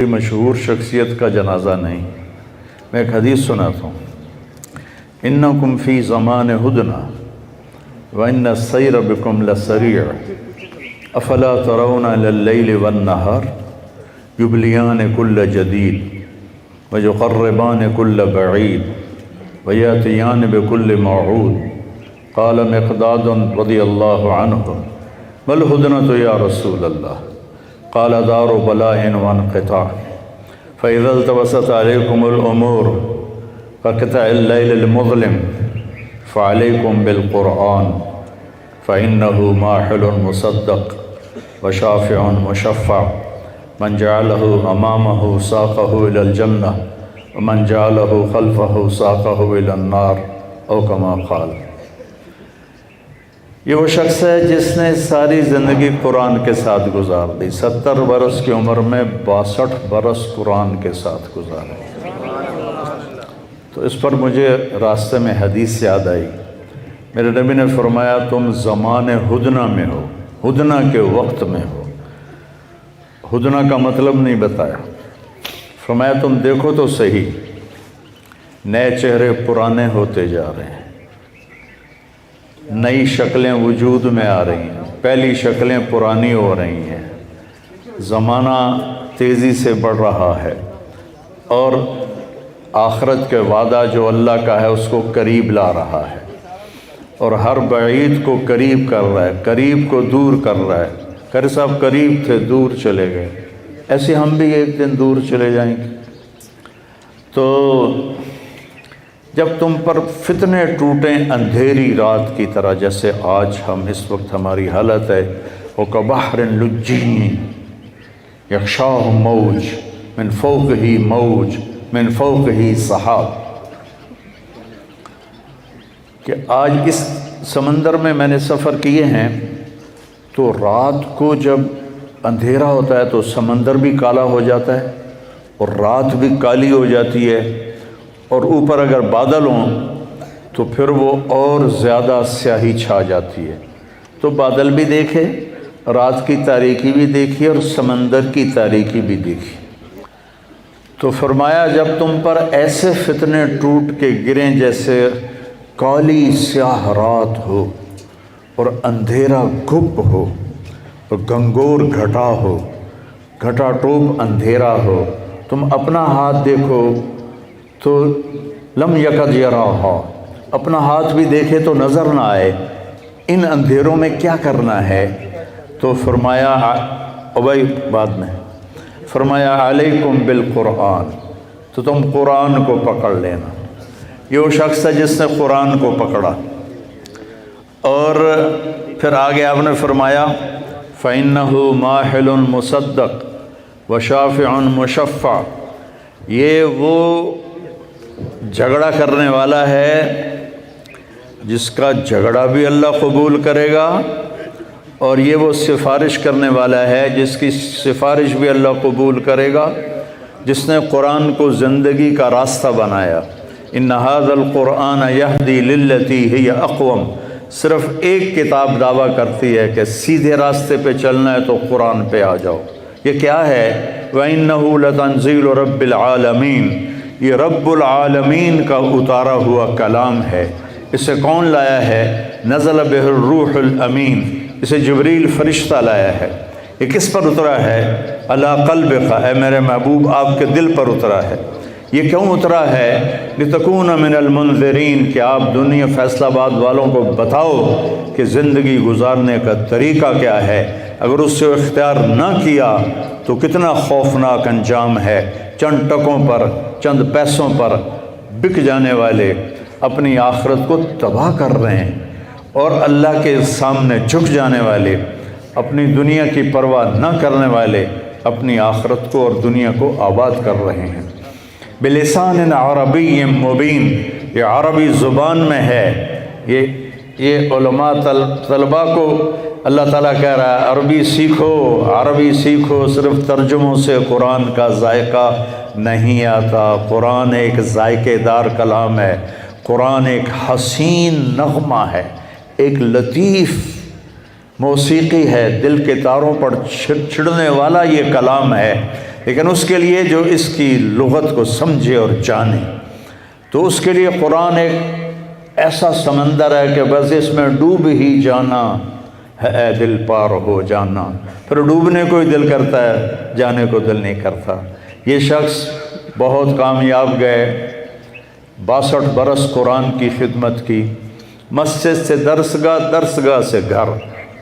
مشہور شخصیت کا جنازہ نہیں، میں ایک حدیث سناتا ہوں۔ انکم فی زمان ہدنا وان السیر بکم لسریع افلا ترون الی اللیل والنہار یبلیان کل جدید ویقربان کل بعید ویاتیان بکل موعود۔ قال مقداد رضی اللہ عنہ ما الہدنۃ یا رسول اللہ؟ قال دار بلاء وانقطاع فإذا التبست عليكم الأمور كقطع الليل المظلم فعليكم بالقرآن فإنه ماحل مصدق وشافع مشفع من جعله أمامه ساقه إلى الجنة ومن جعله خلفه ساقه إلى النار أو كما قال۔ یہ وہ شخص ہے جس نے ساری زندگی قرآن کے ساتھ گزار دی۔ 70 برس کی عمر میں 62 برس قرآن کے ساتھ گزارے۔ تو اس پر مجھے راستے میں حدیث یاد آئی۔ میرے نبی نے فرمایا تم زمان ہدنہ میں ہو، ہدنہ کے وقت میں ہو۔ ہدنہ کا مطلب نہیں بتایا، فرمایا تم دیکھو تو صحیح، نئے چہرے پرانے ہوتے جا رہے ہیں، نئی شکلیں وجود میں آ رہی ہیں، پہلی شکلیں پرانی ہو رہی ہیں، زمانہ تیزی سے بڑھ رہا ہے، اور آخرت کے وعدہ جو اللہ کا ہے اس کو قریب لا رہا ہے، اور ہر بعید کو قریب کر رہا ہے، قریب کو دور کر رہا ہے۔ قاری صاحب قریب تھے، دور چلے گئے، ایسے ہم بھی ایک دن دور چلے جائیں گے۔ تو جب تم پر فتنے ٹوٹیں اندھیری رات کی طرح، جیسے آج ہم اس وقت ہماری حالت ہے، وَكَبَحْرٍ لُجِّيٍّ يَغْشَاهُ مَوْجٌ مِّن فَوْقِهِ مَوْجٌ مِّن فَوْقِهِ سَحَابٌ، کہ آج اس سمندر میں نے سفر کیے ہیں، تو رات کو جب اندھیرا ہوتا ہے تو سمندر بھی کالا ہو جاتا ہے اور رات بھی کالی ہو جاتی ہے، اور اوپر اگر بادل ہوں تو پھر وہ اور زیادہ سیاہی چھا جاتی ہے۔ تو بادل بھی دیکھے، رات کی تاریکی بھی دیکھی اور سمندر کی تاریکی بھی دیکھی۔ تو فرمایا جب تم پر ایسے فتنے ٹوٹ کے گریں جیسے کالی سیاہ رات ہو اور اندھیرا گھپ ہو اور گنگور گھٹا ہو، گھٹا ٹوپ اندھیرا ہو، تم اپنا ہاتھ دیکھو تو لم یکد یراہا، اپنا ہاتھ بھی دیکھے تو نظر نہ آئے، ان اندھیروں میں کیا کرنا ہے؟ تو فرمایا ابھی بعد میں فرمایا علیکم بالقرآن، تو تم قرآن کو پکڑ لینا۔ یہ وہ شخص ہے جس نے قرآن کو پکڑا، اور پھر آگے آپ نے فرمایا فَإِنَّهُ مَاحِلٌ مُصَدَّقٌ وَشَافِعٌ مُشَفَّعٌ، یہ وہ جھگڑا کرنے والا ہے جس کا جھگڑا بھی اللہ قبول کرے گا، اور یہ وہ سفارش کرنے والا ہے جس کی سفارش بھی اللہ قبول کرے گا، جس نے قرآن کو زندگی کا راستہ بنایا۔ ان ھذا القرآن یہدی للتی ہی اقوم، صرف ایک کتاب دعویٰ کرتی ہے کہ سیدھے راستے پہ چلنا ہے تو قرآن پہ آ جاؤ۔ یہ کیا ہے؟ وَإِنَّهُ لَتَنزِيلُ رَبِّ الْعَالَمِينَ، یہ رب العالمین کا اتارا ہوا کلام ہے۔ اسے کون لایا ہے؟ نزل بہ الروح الامین، اسے جبریل فرشتہ لایا ہے۔ یہ کس پر اترا ہے؟ علی قلبک، اے میرے محبوب آپ کے دل پر اترا ہے۔ یہ کیوں اترا ہے؟ لتکون من المنذرین، کہ آپ دنیا فیصل آباد والوں کو بتاؤ کہ زندگی گزارنے کا طریقہ کیا ہے، اگر اس سے اختیار نہ کیا تو کتنا خوفناک انجام ہے۔ چند ٹکوں پر، چند پیسوں پر بک جانے والے اپنی آخرت کو تباہ کر رہے ہیں، اور اللہ کے سامنے جھک جانے والے، اپنی دنیا کی پرواہ نہ کرنے والے اپنی آخرت کو اور دنیا کو آباد کر رہے ہیں۔ بلسان عربی مبین، یہ عربی زبان میں ہے۔ یہ علماء طلباء کو اللہ تعالیٰ کہہ رہا ہے عربی سیکھو، عربی سیکھو، صرف ترجموں سے قرآن کا ذائقہ نہیں آتا۔ قرآن ایک ذائقے دار کلام ہے، قرآن ایک حسین نغمہ ہے، ایک لطیف موسیقی ہے، دل کے تاروں پر چھڑنے والا یہ کلام ہے لیکن اس کے لیے جو اس کی لغت کو سمجھے اور جانے، تو اس کے لیے قرآن ایک ایسا سمندر ہے کہ بس اس میں ڈوب ہی جانا ہے، اے دل پار ہو جانا۔ پھر ڈوبنے کو ہی دل کرتا ہے، جانے کو دل نہیں کرتا۔ یہ شخص بہت کامیاب گئے، 62 برس قرآن کی خدمت کی، مسجد سے درسگاہ، درسگاہ سے گھر،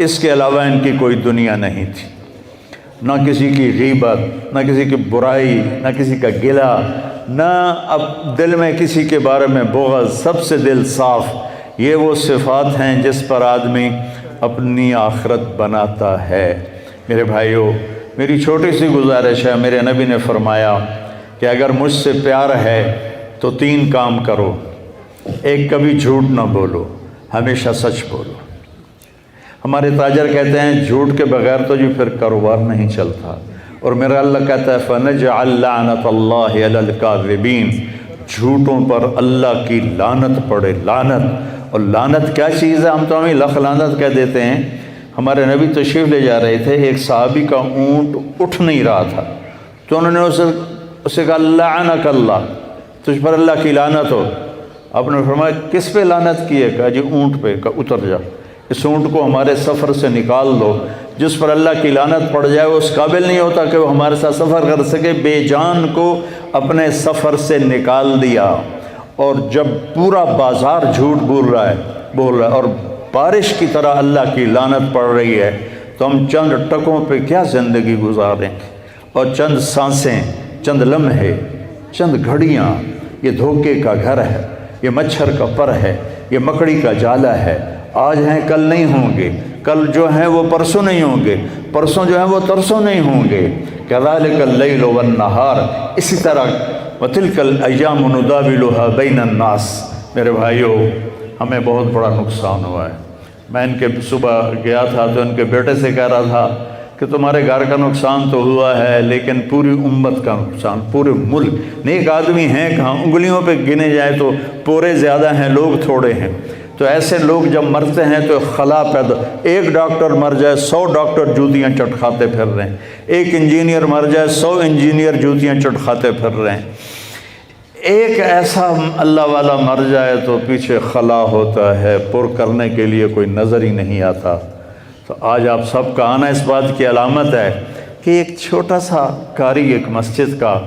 اس کے علاوہ ان کی کوئی دنیا نہیں تھی۔ نہ کسی کی غیبت، نہ کسی کی برائی، نہ کسی کا گلہ، نہ اب دل میں کسی کے بارے میں بغض، سب سے دل صاف۔ یہ وہ صفات ہیں جس پر آدمی اپنی آخرت بناتا ہے۔ میرے بھائیو، میری چھوٹی سی گزارش ہے، میرے نبی نے فرمایا کہ اگر مجھ سے پیار ہے تو 3 کام کرو۔ ایک، کبھی جھوٹ نہ بولو، ہمیشہ سچ بولو۔ ہمارے تاجر کہتے ہیں جھوٹ کے بغیر تو جی پھر کاروبار نہیں چلتا، اور میرا اللہ کہتا ہے فَنَجْعَلْ لَعْنَةَ اللَّهِ عَلَى الْكَاذِبِينَ، جھوٹوں پر اللہ کی لعنت پڑے، لعنت۔ اور لعنت کیا چیز ہے؟ ہم تو ہمیں لخ لعنت کہہ دیتے ہیں۔ ہمارے نبی تشریف لے جا رہے تھے، ایک صحابی کا اونٹ اٹھ نہیں رہا تھا، تو انہوں نے اسے کہا لعنک اللہ، تجھ پر اللہ کی لعنت ہو۔ آپ نے فرمایا کس پہ لعنت کی ہے؟ کہا جی اونٹ پہ۔ کہا اتر جا، اس اونٹ کو ہمارے سفر سے نکال دو۔ جس پر اللہ کی لعنت پڑ جائے وہ اس قابل نہیں ہوتا کہ وہ ہمارے ساتھ سفر کر سکے۔ بے جان کو اپنے سفر سے نکال دیا، اور جب پورا بازار جھوٹ بول رہا ہے اور بارش کی طرح اللہ کی لعنت پڑ رہی ہے، تو ہم چند ٹکوں پہ کیا زندگی گزاریں، اور چند سانسیں، چند لمحے، چند گھڑیاں، یہ دھوکے کا گھر ہے، یہ مچھر کا پر ہے، یہ مکڑی کا جالا ہے۔ آج ہیں کل نہیں ہوں گے، کل جو ہیں وہ پرسوں نہیں ہوں گے، پرسوں جو ہیں وہ ترسوں نہیں ہوں گے۔ كَذَلِكَ اللَّيْلُ وَالنَّهَارُ، اسی طرح وَتِلْكَ الْأَيَّامُ نُدَاوِلُهَا بَيْنَ النَّاسِ۔ میرے بھائیو، ہمیں بہت بڑا نقصان ہوا ہے۔ میں ان کے صبح گیا تھا تو ان کے بیٹے سے کہہ رہا تھا کہ تمہارے گھر کا نقصان تو ہوا ہے، لیکن پوری امت کا نقصان، پورے ملک۔ نیک آدمی ہیں کہاں، انگلیوں پہ گنے جائے تو پورے زیادہ ہیں، لوگ تھوڑے ہیں۔ تو ایسے لوگ جب مرتے ہیں تو خلا پیدا، ایک ڈاکٹر مر جائے 100 ڈاکٹر جوتیاں چٹکھاتے پھر رہے ہیں، ایک انجینئر مر جائے 100 انجینئر جوتیاں چٹکھاتے پھر رہے ہیں۔ ایک ایسا اللہ والا مر جائے تو پیچھے خلا ہوتا ہے، پر کرنے کے لیے کوئی نظر ہی نہیں آتا۔ تو آج آپ سب کا آنا اس بات کی علامت ہے کہ ایک چھوٹا سا کاری ایک مسجد کا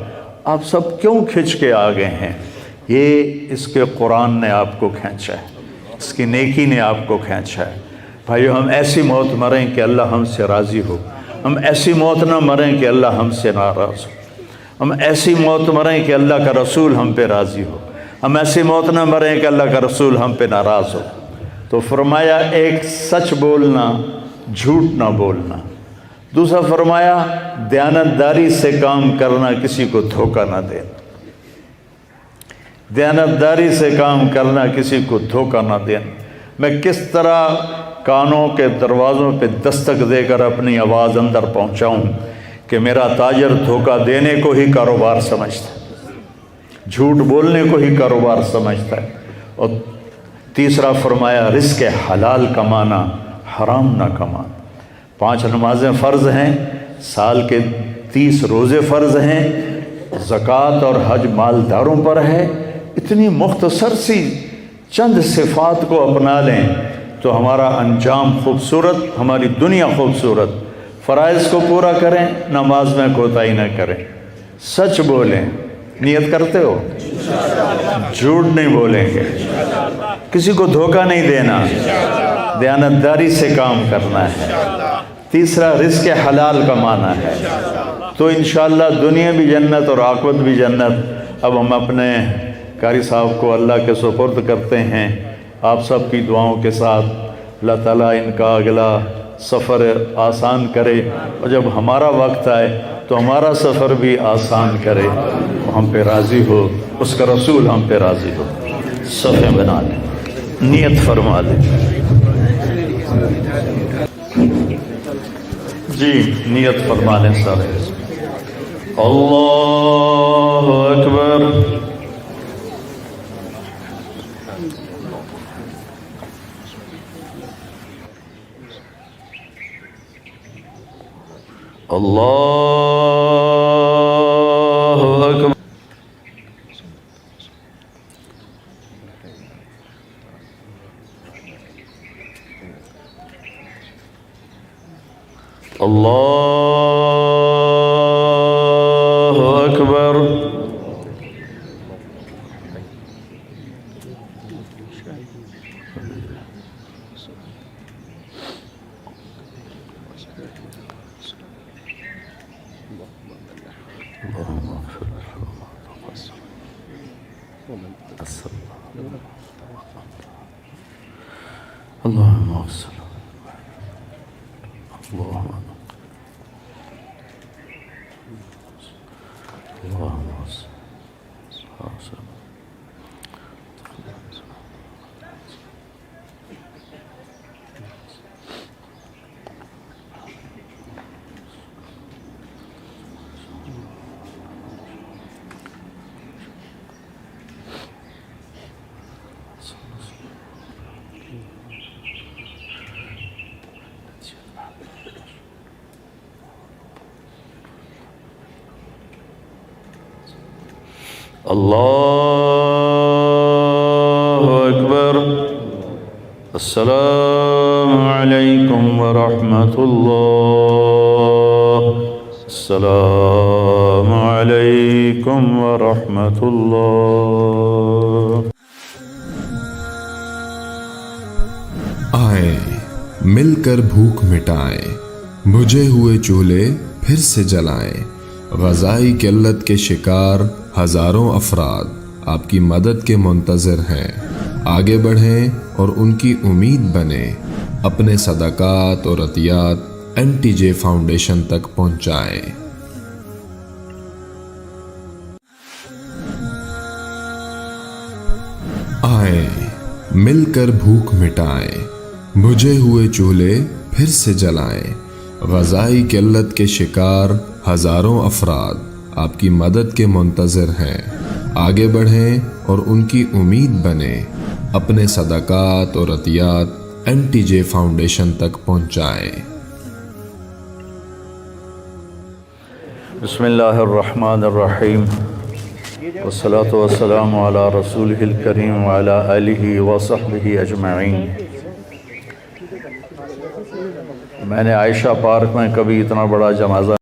آپ سب کیوں کھنچ کے آ گئے ہیں؟ یہ اس کے قرآن نے آپ کو کھینچا ہے، اس کی نیکی نے آپ کو کھینچا ہے۔ بھائیو، ہم ایسی موت مریں کہ اللہ ہم سے راضی ہو، ہم ایسی موت نہ مریں کہ اللہ ہم سے ناراض ہو، ہم ایسی موت مریں کہ اللہ کا رسول ہم پہ راضی ہو، ہم ایسی موت نہ مریں کہ اللہ کا رسول ہم پہ ناراض ہو۔ تو فرمایا ایک، سچ بولنا، جھوٹ نہ بولنا۔ دوسرا فرمایا دیانتداری سے کام کرنا، کسی کو دھوکہ نہ دینا۔ دیانتداری سے کام کرنا، کسی کو دھوکہ نہ دینا۔ میں کس طرح کانوں کے دروازوں پہ دستک دے کر اپنی آواز اندر پہنچاؤں کہ میرا تاجر دھوکہ دینے کو ہی کاروبار سمجھتا ہے، جھوٹ بولنے کو ہی کاروبار سمجھتا ہے۔ اور تیسرا فرمایا رزق حلال کمانا، حرام نہ کمانا۔ 5 نمازیں فرض ہیں، سال کے 30 روزے فرض ہیں، زکوٰۃ اور حج مالداروں پر ہے۔ اتنی مختصر سی چند صفات کو اپنا لیں تو ہمارا انجام خوبصورت، ہماری دنیا خوبصورت۔ فرائض کو پورا کریں، نماز میں کوتاہی نہ کریں، سچ بولیں، نیت کرتے ہو، جھوٹ نہیں بولیں گے، کسی کو دھوکہ نہیں دینا، دیانتداری سے کام کرنا ہے۔ تیسرا رزق حلال کمانا ہے، تو انشاءاللہ دنیا بھی جنت اور آخرت بھی جنت۔ اب ہم اپنے قاری صاحب کو اللہ کے سپرد کرتے ہیں، آپ سب کی دعاؤں کے ساتھ۔ اللہ تعالیٰ ان کا اگلا سفر آسان کرے، اور جب ہمارا وقت آئے تو ہمارا سفر بھی آسان کرے، ہم پہ راضی ہو، اس کا رسول ہم پہ راضی ہو۔ صفحے بنا لیں، نیت فرما لیں جی، نیت فرما لیں سارے۔ اللہ اکبر، اللہ اللهم اغفر له ما تقصر اللهم اغفر اللهم اللہ اکبر السلام علیکم ورحمۃ اللہ السلام علیکم ورحمۃ اللہ آئیں مل کر بھوک مٹائیں بجھے ہوئے چولہے پھر سے جلائیں غذائی قلت کے شکار ہزاروں افراد آپ کی مدد کے منتظر ہیں آگے بڑھیں اور ان کی امید بنیں اپنے صدقات اور عطیات NTJ فاؤنڈیشن تک پہنچائیں آئیں مل کر بھوک مٹائیں بجھے ہوئے چولہے پھر سے جلائیں غذائی قلت کے شکار ہزاروں افراد آپ کی مدد کے منتظر ہیں آگے بڑھیں اور ان کی امید بنیں اپنے صدقات اور عطیات NTJ فاؤنڈیشن تک پہنچائیں بسم اللہ الرحمن الرحیم والصلاة والسلام علی رسولہ الکریم وعلی آلہ وصحبہ اجمعین میں نے عائشہ پارک میں کبھی اتنا بڑا جنازہ